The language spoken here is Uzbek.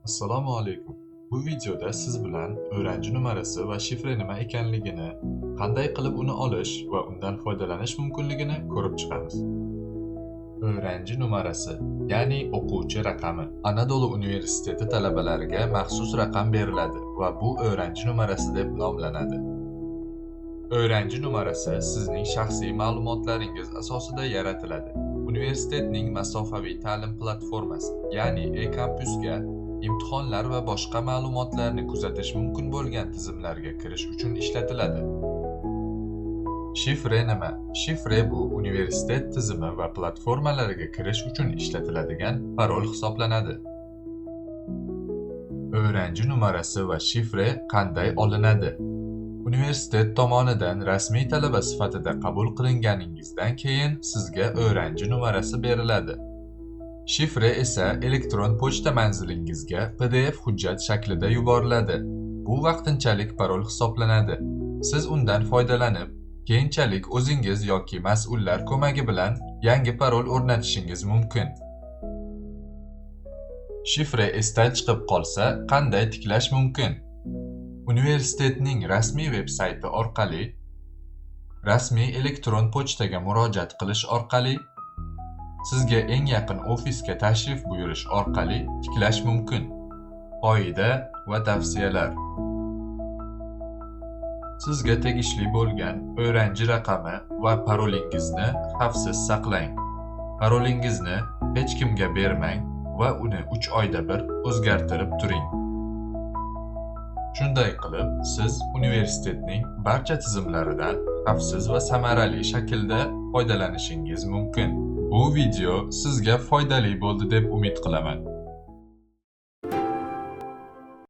Assalomu alaykum. Bu videoda siz bilan o'renchi numarasi va shifra nima ekanligini, qanday qilib uni olish va undan foydalanish mumkinligini ko'rib chiqamiz. O'renchi numarasi, ya'ni o'quvchi raqami. Anadolu universiteti talabalariga maxsus raqam beriladi va bu o'renchi numarasi deb nomlanadi. O'renchi numarasi sizning shaxsiy ma'lumotlaringiz asosida yaratiladi. Universitetning masofaviy ta'lim platformasi, ya'ni e-kampusga imtihonlar va boshqa ma'lumotlarni kuzatish mumkin bo'lgan tizimlarga kirish uchun ishlatiladi. Shifra nima? Shifra bu universitet tizimi va platformalariga kirish uchun ishlatiladigan parol hisoblanadi. O'renchi numarasi va shifra qanday olinadi? Universitet tomonidan rasmiy talaba sifatida qabul qilinganingizdan keyin sizga o'renchi numarasi beriladi. Shifra esa elektron pochta manzilingizga PDF hujjat shaklida yuboriladi. Bu vaqtinchalik parol hisoblanadi. Siz undan foydalanib, keyinchalik o'zingiz yoki mas'ullar ko'magi bilan yangi parol o'rnatishingiz mumkin. Shifra esdan chiqib qolsa, qanday tiklash mumkin? Universitetning rasmiy veb-sayti orqali, rasmiy elektron pochtaga murojaat qilish orqali, sizga eng yaqin ofisga tashrif buyurish orqali tiklash mumkin. Qoida va tavsiyalar. Sizga tegishli bo'lgan o'renchi raqami va parolingizni xavfsiz saqlang. Parolingizni hech kimga bermang va uni 3 oyda bir o'zgartirib turing. Shunday qilib, siz universitetning barcha tizimlaridan xavfsiz va samarali shaklda foydalanishingiz mumkin. Bu video sizga foydali bo'ldi deb umid qilaman.